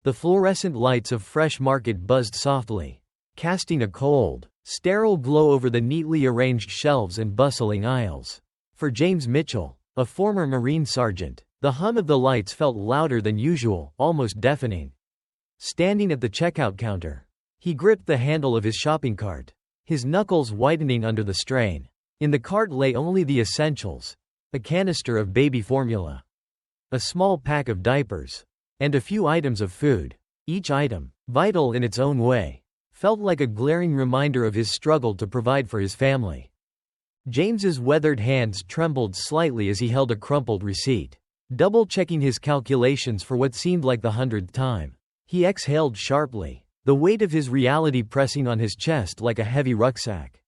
The fluorescent lights of Fresh Market buzzed softly, casting a cold, sterile glow over the neatly arranged shelves and bustling aisles. For James Mitchell, a former Marine sergeant, the hum of the lights felt louder than usual, almost deafening. Standing at the checkout counter, he gripped the handle of his shopping cart, his knuckles whitening under the strain. In the cart lay only the essentials: a canister of baby formula, a small pack of diapers, and a few items of food. Each item, vital in its own way, felt like a glaring reminder of his struggle to provide for his family. James's weathered hands trembled slightly as he held a crumpled receipt, double-checking his calculations for what seemed like the 100th time. He exhaled sharply, the weight of his reality pressing on his chest like a heavy rucksack.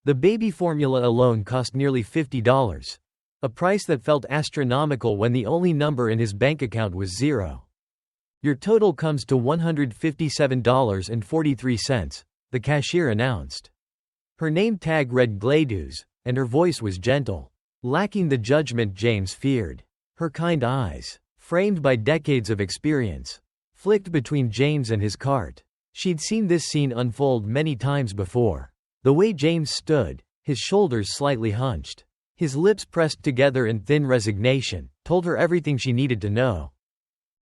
The baby formula alone cost nearly $50, a price that felt astronomical when the only number in his bank account was zero. "Your total comes to $157.43, the cashier announced. Her name tag read Gladys, and her voice was gentle, lacking the judgment James feared. Her kind eyes, framed by decades of experience, flicked between James and his cart. She'd seen this scene unfold many times before. The way James stood, his shoulders slightly hunched, his lips pressed together in thin resignation, told her everything she needed to know.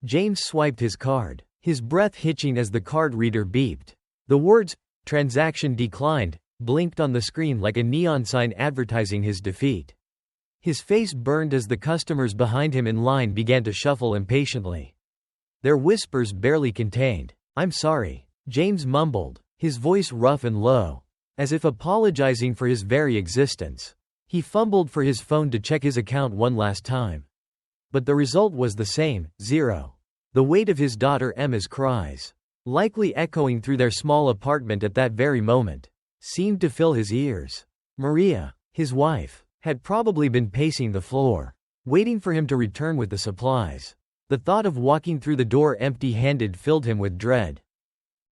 James swiped his card, his breath hitching as the card reader beeped. The words, "Transaction declined," blinked on the screen like a neon sign advertising his defeat. His face burned as the customers behind him in line began to shuffle impatiently. Their whispers barely contained. "I'm sorry," James mumbled, his voice rough and low, as if apologizing for his very existence. He fumbled for his phone to check his account one last time. But the result was the same, zero. The weight of his daughter Emma's cries, likely echoing through their small apartment at that very moment, seemed to fill his ears. Maria, his wife, had probably been pacing the floor, waiting for him to return with the supplies. The thought of walking through the door empty-handed filled him with dread.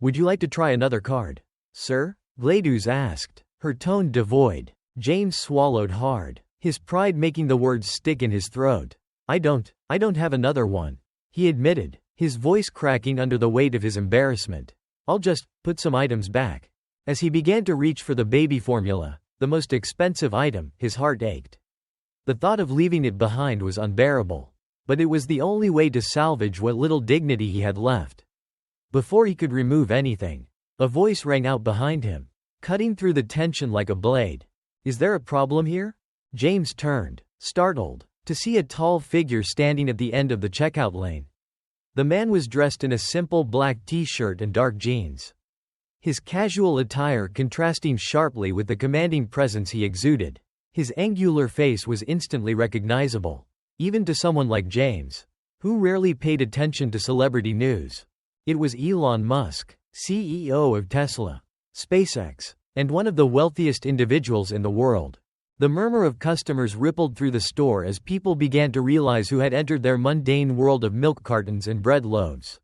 "Would you like to try another card, sir?" Gladys asked, her tone devoid. James swallowed hard, his pride making the words stick in his throat. I don't have another one," he admitted, his voice cracking under the weight of his embarrassment. "I'll just put some items back." As he began to reach for the baby formula, the most expensive item, his heart ached. The thought of leaving it behind was unbearable, but it was the only way to salvage what little dignity he had left. Before he could remove anything, a voice rang out behind him, cutting through the tension like a blade. "Is there a problem here?" James turned, startled, to see a tall figure standing at the end of the checkout lane. The man was dressed in a simple black t-shirt and dark jeans, his casual attire contrasting sharply with the commanding presence he exuded. His angular face was instantly recognizable, even to someone like James, who rarely paid attention to celebrity news. It was Elon Musk, CEO of Tesla, SpaceX, and one of the wealthiest individuals in the world. The murmur of customers rippled through the store as people began to realize who had entered their mundane world of milk cartons and bread loaves.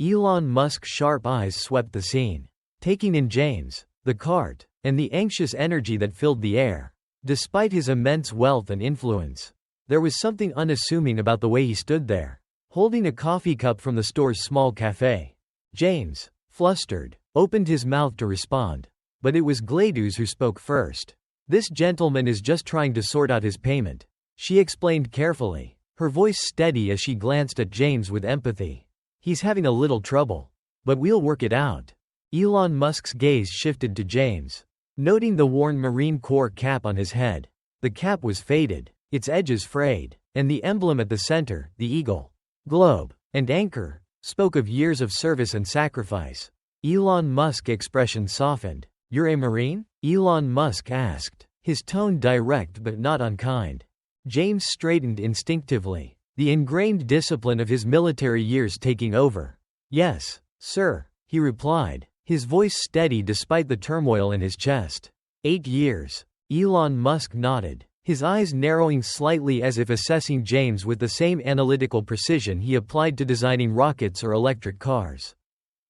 Elon Musk's sharp eyes swept the scene, taking in James, the cart, and the anxious energy that filled the air. Despite his immense wealth and influence, there was something unassuming about the way he stood there, holding a coffee cup from the store's small cafe. James, flustered, opened his mouth to respond, but it was Gladys who spoke first. "This gentleman is just trying to sort out his payment," she explained carefully, her voice steady as she glanced at James with empathy. "He's having a little trouble, but we'll work it out." Elon Musk's gaze shifted to James, noting the worn Marine Corps cap on his head. The cap was faded, its edges frayed, and the emblem at the center, the eagle, globe, and anchor, spoke of years of service and sacrifice. Elon Musk's expression softened. "You're a Marine?" Elon Musk asked, his tone direct but not unkind. James straightened instinctively, the ingrained discipline of his military years taking over. "Yes, sir," he replied, his voice steady despite the turmoil in his chest. 8 years. Elon Musk nodded, his eyes narrowing slightly as if assessing James with the same analytical precision he applied to designing rockets or electric cars.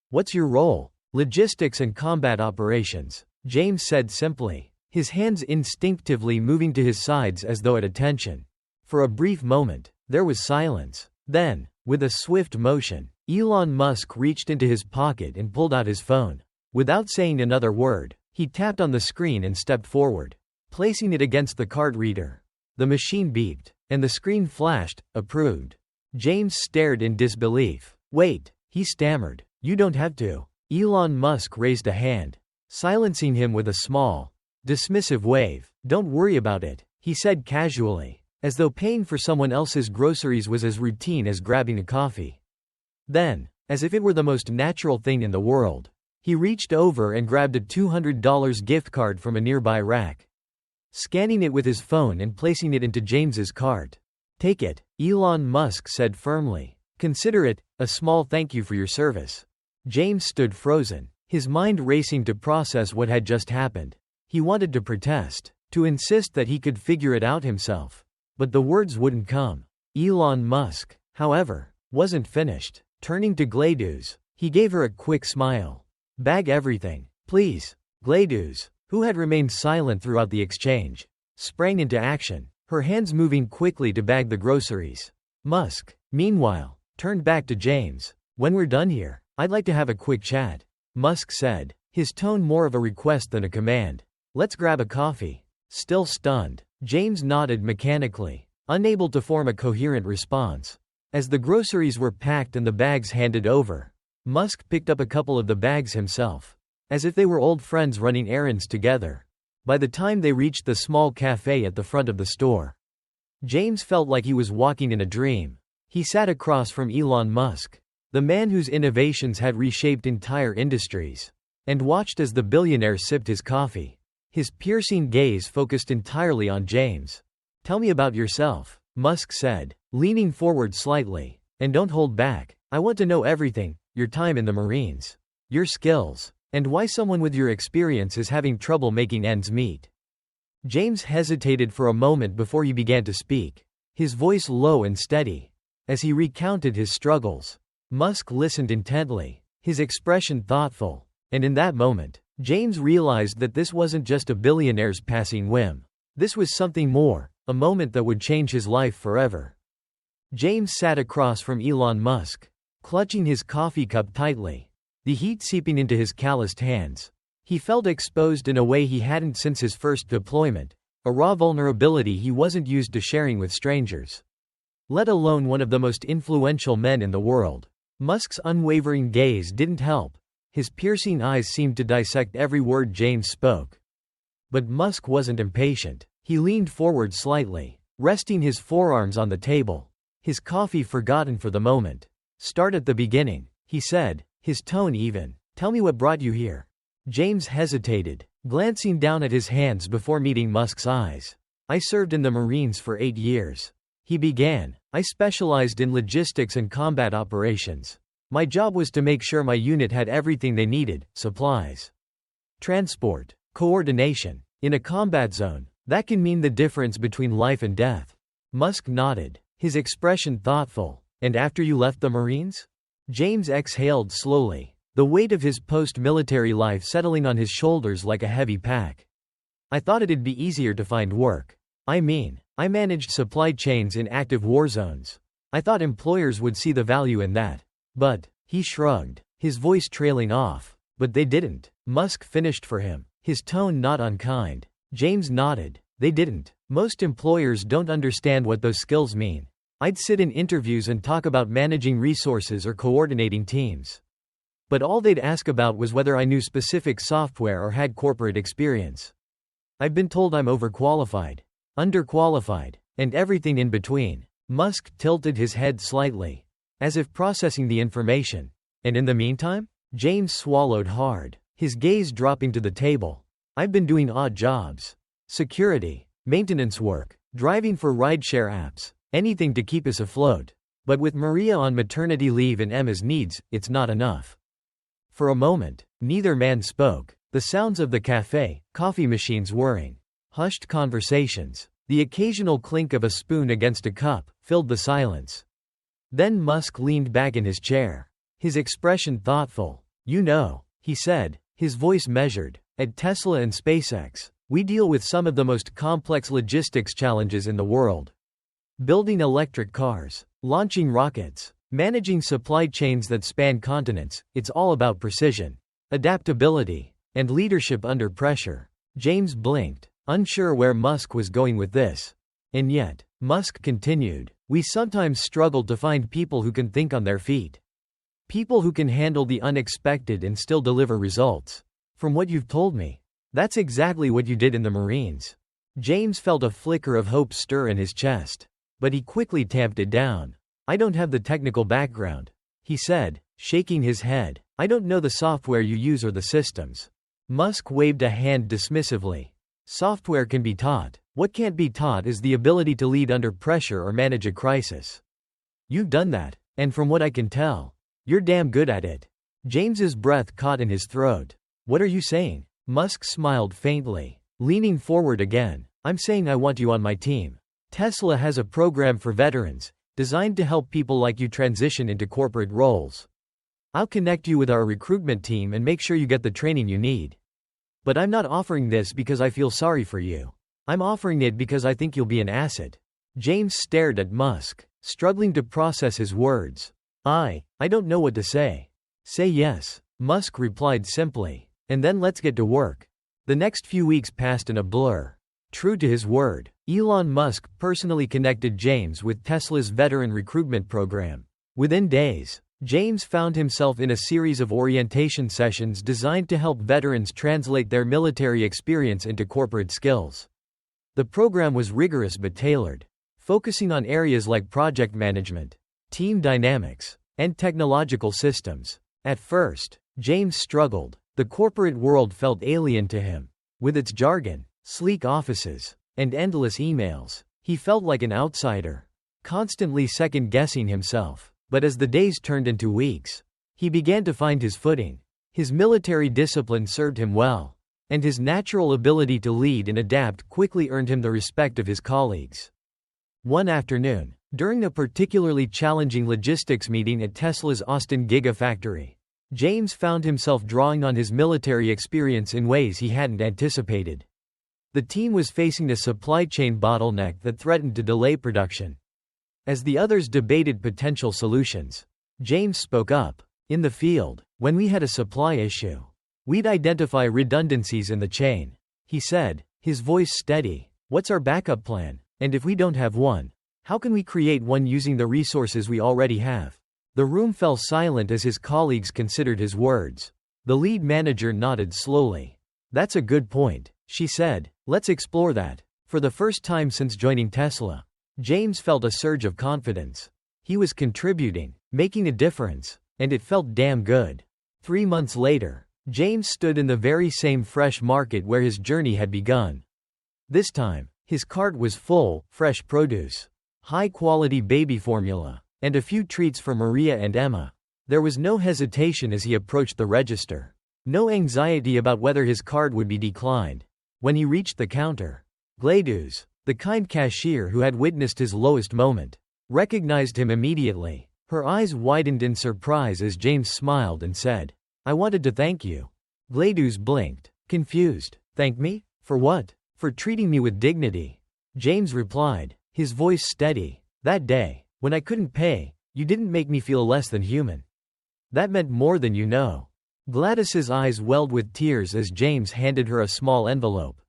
"What's your role?" "Logistics and combat operations," James said simply, his hands instinctively moving to his sides as though at attention. For a brief moment, there was silence. Then, with a swift motion, Elon Musk reached into his pocket and pulled out his phone. Without saying another word, he tapped on the screen and stepped forward, placing it against the card reader. The machine beeped, and the screen flashed, approved. James stared in disbelief. Wait, he stammered. You don't have to. Elon Musk raised a hand, silencing him with a small, dismissive wave. Don't worry about it, he said casually, as though paying for someone else's groceries was as routine as grabbing a coffee. Then, as if it were the most natural thing in the world, he reached over and grabbed a $200 gift card from a nearby rack, scanning it with his phone and placing it into James's cart. Take it, Elon Musk said firmly. Consider it a small thank you for your service. James stood frozen, his mind racing to process what had just happened. He wanted to protest, to insist that he could figure it out himself. But the words wouldn't come. Elon Musk, however, wasn't finished. Turning to Gladys, he gave her a quick smile. Bag everything, please. Gladys, who had remained silent throughout the exchange, sprang into action, her hands moving quickly to bag the groceries. Musk, meanwhile, turned back to James. When we're done here, I'd like to have a quick chat, Musk said, his tone more of a request than a command. Let's grab a coffee. Still stunned, James nodded mechanically, unable to form a coherent response. As the groceries were packed and the bags handed over, Musk picked up a couple of the bags himself, as if they were old friends running errands together. By the time they reached the small cafe at the front of the store, James felt like he was walking in a dream. He sat across from Elon Musk, the man whose innovations had reshaped entire industries, and watched as the billionaire sipped his coffee. His piercing gaze focused entirely on James. Tell me about yourself, Musk said, leaning forward slightly. And don't hold back. I want to know everything, your time in the Marines, your skills, and why someone with your experience is having trouble making ends meet. James hesitated for a moment before he began to speak, his voice low and steady. As he recounted his struggles, Musk listened intently, his expression thoughtful, and in that moment, James realized that this wasn't just a billionaire's passing whim. This was something more, a moment that would change his life forever. James sat across from Elon Musk, clutching his coffee cup tightly, the heat seeping into his calloused hands. He felt exposed in a way he hadn't since his first deployment, a raw vulnerability he wasn't used to sharing with strangers, let alone one of the most influential men in the world. Musk's unwavering gaze didn't help. His piercing eyes seemed to dissect every word James spoke. But Musk wasn't impatient. He leaned forward slightly, resting his forearms on the table, his coffee forgotten for the moment. Start at the beginning, he said, his tone even. Tell me what brought you here. James hesitated, glancing down at his hands before meeting Musk's eyes. I served in the Marines for 8 years. He began. I specialized in logistics and combat operations. My job was to make sure my unit had everything they needed, supplies, transport, coordination. In a combat zone, that can mean the difference between life and death. Musk nodded, his expression thoughtful. And after you left the Marines? James exhaled slowly, the weight of his post-military life settling on his shoulders like a heavy pack. I thought it'd be easier to find work. I managed supply chains in active war zones. I thought employers would see the value in that. But, he shrugged, his voice trailing off. But they didn't. Musk finished for him, his tone not unkind. James nodded. They didn't. Most employers don't understand what those skills mean. I'd sit in interviews and talk about managing resources or coordinating teams. But all they'd ask about was whether I knew specific software or had corporate experience. I've been told I'm overqualified, underqualified, and everything in between. Musk tilted his head slightly, as if processing the information. And in the meantime? James swallowed hard, his gaze dropping to the table. I've been doing odd jobs. Security, maintenance work, driving for rideshare apps, anything to keep us afloat. But with Maria on maternity leave and Emma's needs, it's not enough. For a moment, neither man spoke. The sounds of the cafe, coffee machines whirring, hushed conversations, the occasional clink of a spoon against a cup, filled the silence. Then Musk leaned back in his chair, his expression thoughtful. You know, he said, his voice measured, at Tesla and SpaceX, we deal with some of the most complex logistics challenges in the world. Building electric cars, launching rockets, Managing supply chains that span continents, it's all about precision, adaptability, and leadership under pressure. James blinked, unsure where Musk was going with this. And yet, Musk continued, we sometimes struggle to find people who can think on their feet. People who can handle the unexpected and still deliver results. From what you've told me, that's exactly what you did in the Marines. James felt a flicker of hope stir in his chest. But he quickly tamped it down. I don't have the technical background, he said, shaking his head. I don't know the software you use or the systems. Musk waved a hand dismissively. Software can be taught. What can't be taught is the ability to lead under pressure or manage a crisis. You've done that, and from what I can tell, you're damn good at it. James's breath caught in his throat. What are you saying? Musk smiled faintly, leaning forward again. I'm saying I want you on my team. Tesla has a program for veterans, designed to help people like you transition into corporate roles. I'll connect you with our recruitment team and make sure you get the training you need. But I'm not offering this because I feel sorry for you. I'm offering it because I think you'll be an asset. James stared at Musk, struggling to process his words. I don't know what to say. Say yes, Musk replied simply. And then let's get to work. The next few weeks passed in a blur. True to his word, Elon Musk personally connected James with Tesla's veteran recruitment program. Within days, James found himself in a series of orientation sessions designed to help veterans translate their military experience into corporate skills. The program was rigorous but tailored, focusing on areas like project management, team dynamics, and technological systems. At first, James struggled. The corporate world felt alien to him. With its jargon, sleek offices, and endless emails, he felt like an outsider, constantly second-guessing himself. But as the days turned into weeks, he began to find his footing. His military discipline served him well, and his natural ability to lead and adapt quickly earned him the respect of his colleagues. One afternoon, during a particularly challenging logistics meeting at Tesla's Austin Gigafactory, James found himself drawing on his military experience in ways he hadn't anticipated. The team was facing a supply chain bottleneck that threatened to delay production. As the others debated potential solutions, James spoke up. In the field, when we had a supply issue, we'd identify redundancies in the chain, he said, his voice steady. What's our backup plan? And if we don't have one, how can we create one using the resources we already have? The room fell silent as his colleagues considered his words. The lead manager nodded slowly. That's a good point, she said. Let's explore that. For the first time since joining Tesla, James felt a surge of confidence. He was contributing, making a difference, and it felt damn good. 3 months later, James stood in the very same fresh market where his journey had begun. This time, his cart was full, fresh produce, high-quality baby formula, and a few treats for Maria and Emma. There was no hesitation as he approached the register. No anxiety about whether his card would be declined. When he reached the counter, Gladys, the kind cashier who had witnessed his lowest moment, recognized him immediately. Her eyes widened in surprise as James smiled and said, I wanted to thank you. Gladys blinked, confused. Thank me? For what? For treating me with dignity. James replied, his voice steady. That day, when I couldn't pay, you didn't make me feel less than human. That meant more than you know. Gladys's eyes welled with tears as James handed her a small envelope.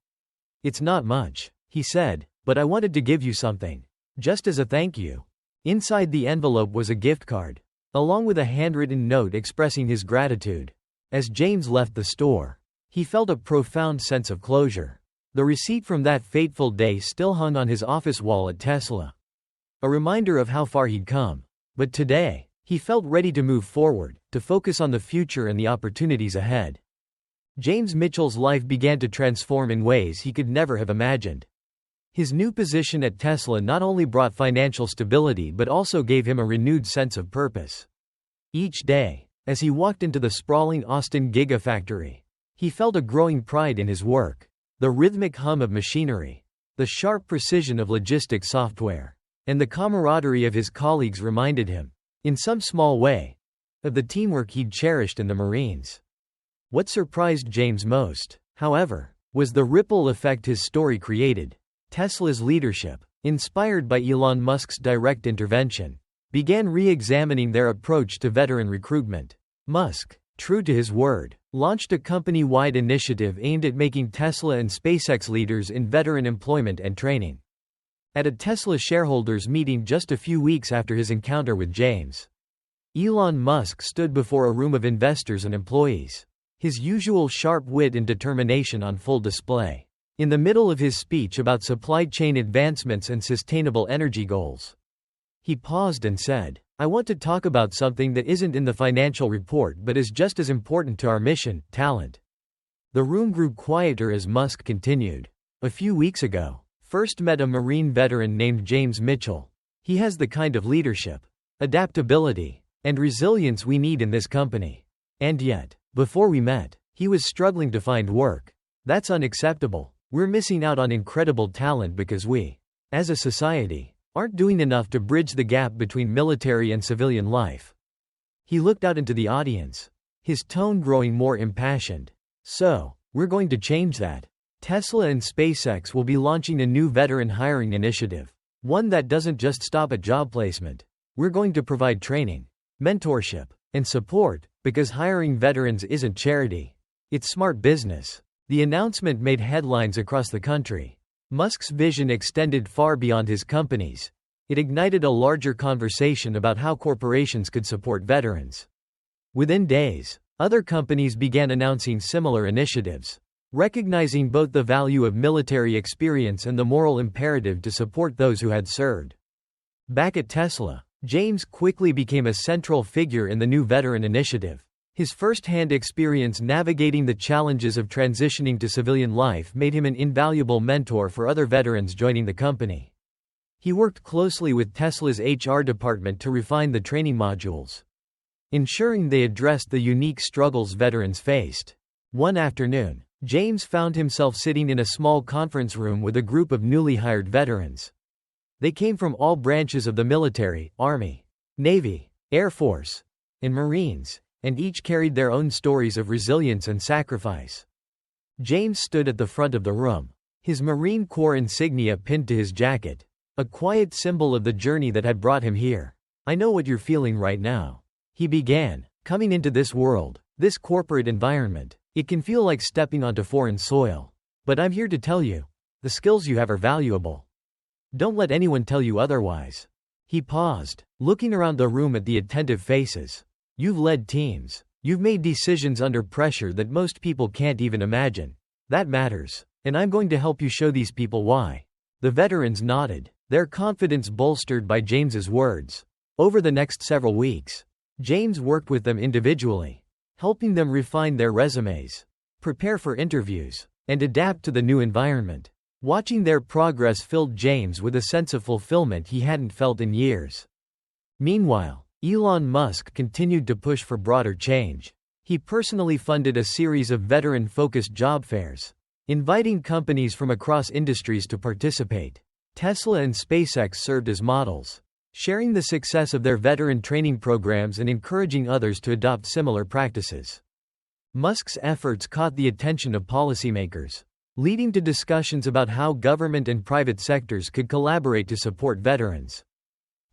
It's not much, he said, but I wanted to give you something. Just as a thank you. Inside the envelope was a gift card, along with a handwritten note expressing his gratitude. As James left the store, he felt a profound sense of closure. The receipt from that fateful day still hung on his office wall at Tesla. A reminder of how far he'd come. But today, he felt ready to move forward, to focus on the future and the opportunities ahead. James Mitchell's life began to transform in ways he could never have imagined. His new position at Tesla not only brought financial stability but also gave him a renewed sense of purpose. Each day, as he walked into the sprawling Austin Gigafactory, he felt a growing pride in his work. The rhythmic hum of machinery, the sharp precision of logistics software, and the camaraderie of his colleagues reminded him, in some small way, of the teamwork he'd cherished in the Marines. What surprised James most, however, was the ripple effect his story created. Tesla's leadership, inspired by Elon Musk's direct intervention, began re-examining their approach to veteran recruitment. Musk, true to his word, launched a company-wide initiative aimed at making Tesla and SpaceX leaders in veteran employment and training. At a Tesla shareholders meeting just a few weeks after his encounter with James, Elon Musk stood before a room of investors and employees, his usual sharp wit and determination on full display. In the middle of his speech about supply chain advancements and sustainable energy goals, he paused and said, "I want to talk about something that isn't in the financial report but is just as important to our mission: talent." The room grew quieter as Musk continued. "A few weeks ago, first met a Marine veteran named James Mitchell. He has the kind of leadership, adaptability, and resilience we need in this company. And yet, before we met, he was struggling to find work. That's unacceptable. We're missing out on incredible talent because we, as a society, aren't doing enough to bridge the gap between military and civilian life." He looked out into the audience, his tone growing more impassioned. "So, we're going to change that. Tesla and SpaceX will be launching a new veteran hiring initiative, one that doesn't just stop at job placement. We're going to provide training, mentorship, and support, because hiring veterans isn't charity. It's smart business." The announcement made headlines across the country. Musk's vision extended far beyond his companies. It ignited a larger conversation about how corporations could support veterans. Within days, other companies began announcing similar initiatives, recognizing both the value of military experience and the moral imperative to support those who had served. Back at Tesla, James quickly became a central figure in the new veteran initiative. His first-hand experience navigating the challenges of transitioning to civilian life made him an invaluable mentor for other veterans joining the company. He worked closely with Tesla's HR department to refine the training modules, ensuring they addressed the unique struggles veterans faced. One afternoon, James found himself sitting in a small conference room with a group of newly hired veterans. They came from all branches of the military, Army, Navy, Air Force, and Marines, and each carried their own stories of resilience and sacrifice. James stood at the front of the room, his Marine Corps insignia pinned to his jacket, a quiet symbol of the journey that had brought him here. "I know what you're feeling right now," he began. "Coming into this world, this corporate environment, it can feel like stepping onto foreign soil. But I'm here to tell you, the skills you have are valuable. Don't let anyone tell you otherwise." He paused, looking around the room at the attentive faces. "You've led teams. You've made decisions under pressure that most people can't even imagine. That matters. And I'm going to help you show these people why." The veterans nodded, their confidence bolstered by James's words. Over the next several weeks, James worked with them individually, helping them refine their resumes, prepare for interviews, and adapt to the new environment. Watching their progress filled James with a sense of fulfillment he hadn't felt in years. Meanwhile, Elon Musk continued to push for broader change. He personally funded a series of veteran-focused job fairs, inviting companies from across industries to participate. Tesla and SpaceX served as models, sharing the success of their veteran training programs and encouraging others to adopt similar practices. Musk's efforts caught the attention of policymakers, leading to discussions about how government and private sectors could collaborate to support veterans.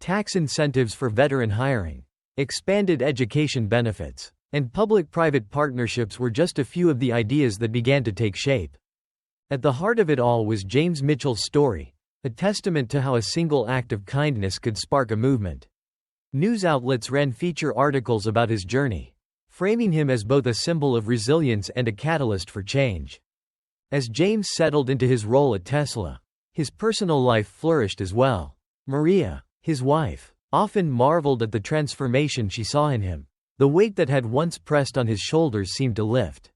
Tax incentives for veteran hiring, expanded education benefits, and public-private partnerships were just a few of the ideas that began to take shape. At the heart of it all was James Mitchell's story, a testament to how a single act of kindness could spark a movement. News outlets ran feature articles about his journey, framing him as both a symbol of resilience and a catalyst for change. As James settled into his role at Tesla, his personal life flourished as well. Maria, his wife, often marveled at the transformation she saw in him. The weight that had once pressed on his shoulders seemed to lift,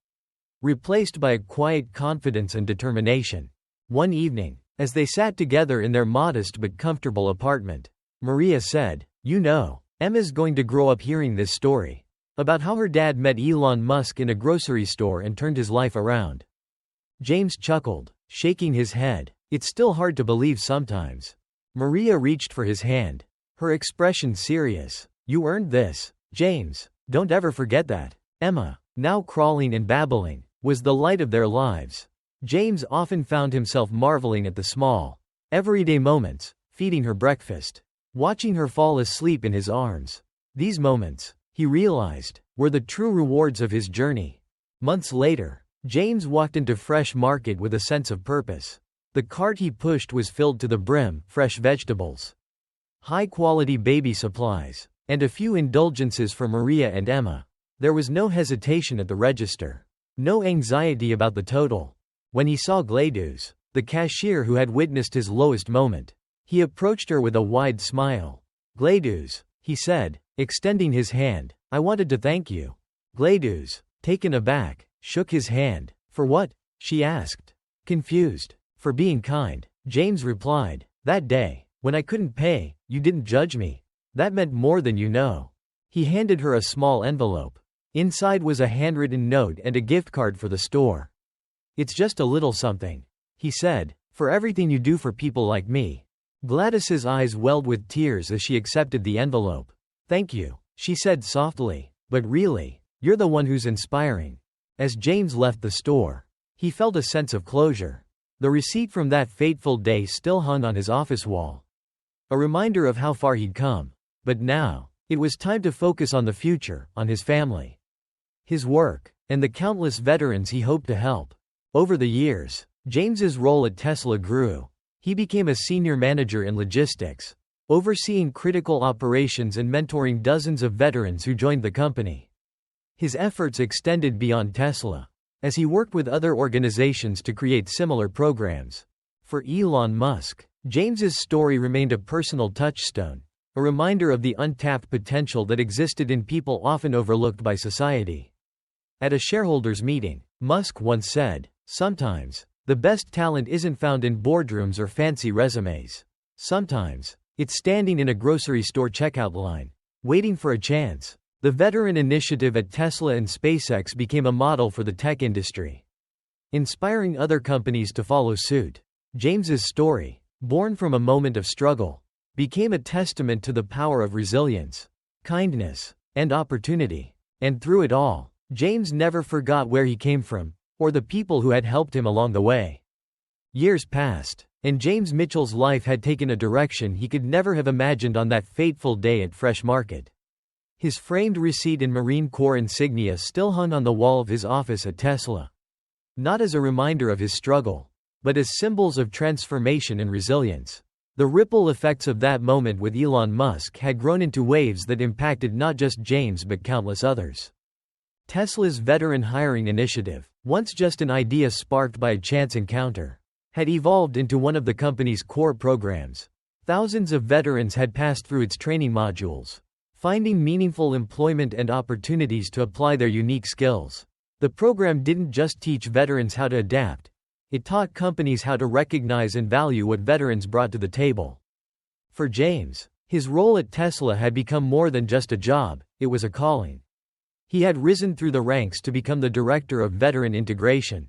replaced by a quiet confidence and determination. One evening, as they sat together in their modest but comfortable apartment, Maria said, "You know, Emma's going to grow up hearing this story about how her dad met Elon Musk in a grocery store and turned his life around." James chuckled, shaking his head. "It's still hard to believe sometimes." Maria reached for his hand, her expression serious. "You earned this, James. Don't ever forget that." Emma, now crawling and babbling, was the light of their lives. James often found himself marveling at the small, everyday moments, feeding her breakfast, watching her fall asleep in his arms. These moments, he realized, were the true rewards of his journey. Months later, James walked into Fresh Market with a sense of purpose. The cart he pushed was filled to the brim, fresh vegetables, high-quality baby supplies, and a few indulgences for Maria and Emma. There was no hesitation at the register. No anxiety about the total. When he saw Gladys, the cashier who had witnessed his lowest moment, he approached her with a wide smile. "Gladys," he said, extending his hand, "I wanted to thank you." Gladys, taken aback, shook his hand. "For what?" she asked, confused. "For being kind," James replied. "That day, when I couldn't pay, you didn't judge me. That meant more than you know." He handed her a small envelope. Inside was a handwritten note and a gift card for the store. "It's just a little something," he said, "for everything you do for people like me." Gladys's eyes welled with tears as she accepted the envelope. "Thank you," she said softly, "but really, you're the one who's inspiring." As James left the store, he felt a sense of closure. The receipt from that fateful day still hung on his office wall. A reminder of how far he'd come. But now, it was time to focus on the future, on his family, his work, and the countless veterans he hoped to help. Over the years, James's role at Tesla grew. He became a senior manager in logistics, overseeing critical operations and mentoring dozens of veterans who joined the company. His efforts extended beyond Tesla, as he worked with other organizations to create similar programs. For Elon Musk, James's story remained a personal touchstone, a reminder of the untapped potential that existed in people often overlooked by society. At a shareholders' meeting, Musk once said, "Sometimes, the best talent isn't found in boardrooms or fancy resumes. Sometimes, it's standing in a grocery store checkout line, waiting for a chance." The veteran initiative at Tesla and SpaceX became a model for the tech industry, inspiring other companies to follow suit. James's story, born from a moment of struggle, became a testament to the power of resilience, kindness, and opportunity. And through it all, James never forgot where he came from, or the people who had helped him along the way. Years passed, and James Mitchell's life had taken a direction he could never have imagined on that fateful day at Fresh Market. His framed receipt and Marine Corps insignia still hung on the wall of his office at Tesla. Not as a reminder of his struggle, but as symbols of transformation and resilience. The ripple effects of that moment with Elon Musk had grown into waves that impacted not just James but countless others. Tesla's veteran hiring initiative, once just an idea sparked by a chance encounter, had evolved into one of the company's core programs. Thousands of veterans had passed through its training modules, finding meaningful employment and opportunities to apply their unique skills. The program didn't just teach veterans how to adapt, it taught companies how to recognize and value what veterans brought to the table. For James, his role at Tesla had become more than just a job, it was a calling. He had risen through the ranks to become the director of veteran integration,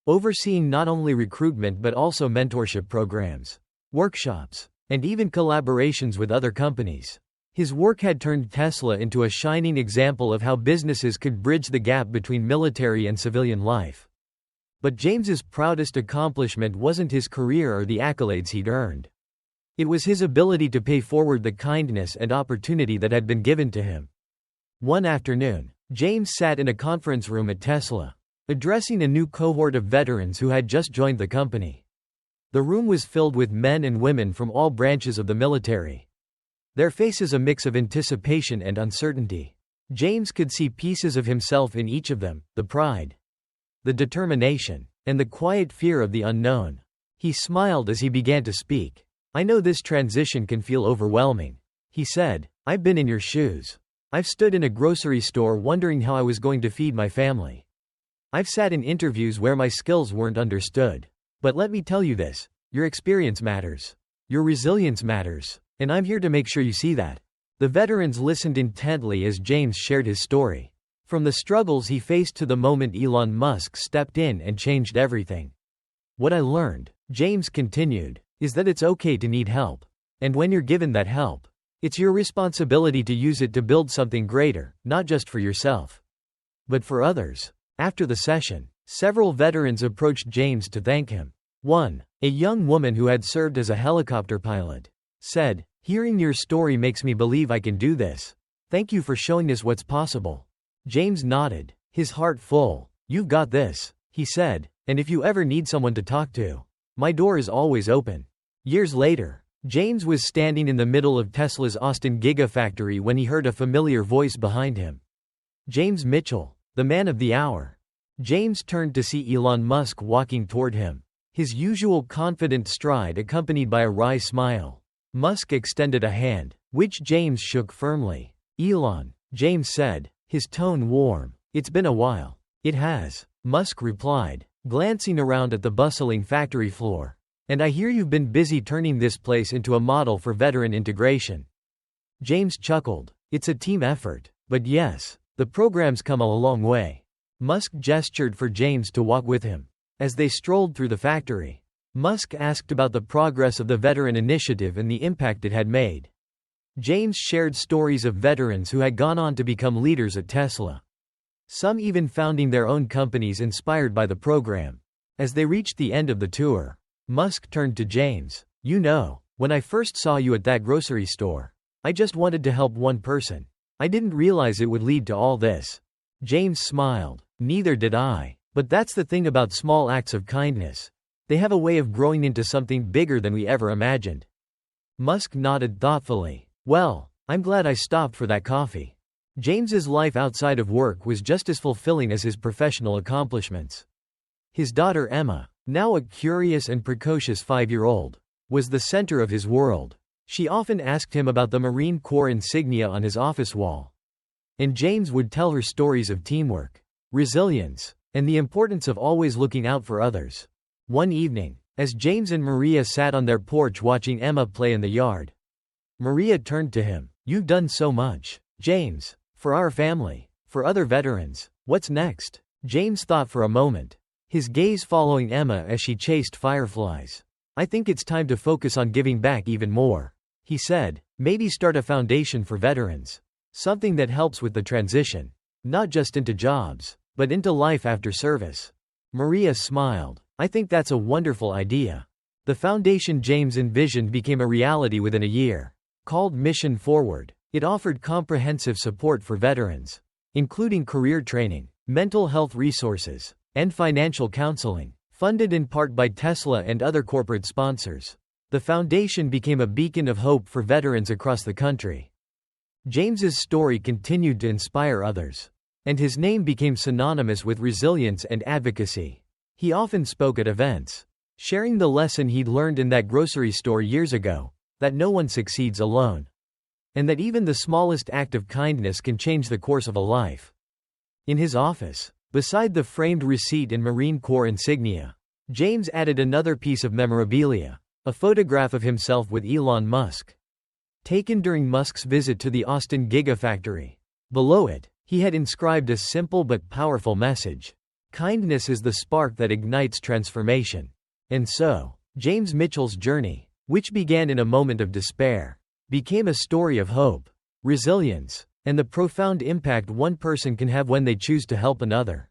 overseeing not only recruitment but also mentorship programs, workshops, and even collaborations with other companies. His work had turned Tesla into a shining example of how businesses could bridge the gap between military and civilian life. But James's proudest accomplishment wasn't his career or the accolades he'd earned. It was his ability to pay forward the kindness and opportunity that had been given to him. One afternoon, James sat in a conference room at Tesla, addressing a new cohort of veterans who had just joined the company. The room was filled with men and women from all branches of the military, their faces a mix of anticipation and uncertainty. James could see pieces of himself in each of them, the pride, the determination, and the quiet fear of the unknown. He smiled as he began to speak. "I know this transition can feel overwhelming," he said. "I've been in your shoes. I've stood in a grocery store wondering how I was going to feed my family. I've sat in interviews where my skills weren't understood. But let me tell you this, your experience matters. Your resilience matters. And I'm here to make sure you see that." The veterans listened intently as James shared his story. From the struggles he faced to the moment Elon Musk stepped in and changed everything. "What I learned," James continued, "is that it's okay to need help. And when you're given that help, it's your responsibility to use it to build something greater, not just for yourself, but for others." After the session, several veterans approached James to thank him. One, a young woman who had served as a helicopter pilot, said, Hearing your story makes me believe I can do this. Thank you for showing us what's possible. James nodded, his heart full. You've got this, he said, and if you ever need someone to talk to, my door is always open. Years later, James was standing in the middle of Tesla's Austin Gigafactory when he heard a familiar voice behind him. James Mitchell, the man of the hour. James turned to see Elon Musk walking toward him, his usual confident stride accompanied by a wry smile. Musk extended a hand, which James shook firmly. Elon, James said, his tone warm. It's been a while. It has, Musk replied, glancing around at the bustling factory floor. And I hear you've been busy turning this place into a model for veteran integration. James chuckled. It's a team effort. But yes, the program's come a long way. Musk gestured for James to walk with him. As they strolled through the factory, Musk asked about the progress of the veteran initiative and the impact it had made. James shared stories of veterans who had gone on to become leaders at Tesla. Some even founding their own companies inspired by the program. As they reached the end of the tour, Musk turned to James. You know, when I first saw you at that grocery store, I just wanted to help one person. I didn't realize it would lead to all this. James smiled. Neither did I. But that's the thing about small acts of kindness. They have a way of growing into something bigger than we ever imagined. Musk nodded thoughtfully. Well, I'm glad I stopped for that coffee. James's life outside of work was just as fulfilling as his professional accomplishments. His daughter Emma, now a curious and precocious 5-year-old, was the center of his world. She often asked him about the Marine Corps insignia on his office wall. And James would tell her stories of teamwork, resilience, and the importance of always looking out for others. One evening, as James and Maria sat on their porch watching Emma play in the yard, Maria turned to him. You've done so much, James, for our family, for other veterans. What's next? James thought for a moment, his gaze following Emma as she chased fireflies. I think it's time to focus on giving back even more, he said. Maybe start a foundation for veterans. Something that helps with the transition. Not just into jobs, but into life after service. Maria smiled. I think that's a wonderful idea. The foundation James envisioned became a reality within a year. Called Mission Forward, it offered comprehensive support for veterans, including career training, mental health resources, and financial counseling, funded in part by Tesla and other corporate sponsors. The foundation became a beacon of hope for veterans across the country. James's story continued to inspire others, and his name became synonymous with resilience and advocacy. He often spoke at events, sharing the lesson he'd learned in that grocery store years ago, that no one succeeds alone, and that even the smallest act of kindness can change the course of a life. In his office, beside the framed receipt and Marine Corps insignia, James added another piece of memorabilia, a photograph of himself with Elon Musk, taken during Musk's visit to the Austin Gigafactory. Below it, he had inscribed a simple but powerful message. Kindness is the spark that ignites transformation. And so, James Mitchell's journey, which began in a moment of despair, became a story of hope, resilience, and the profound impact one person can have when they choose to help another.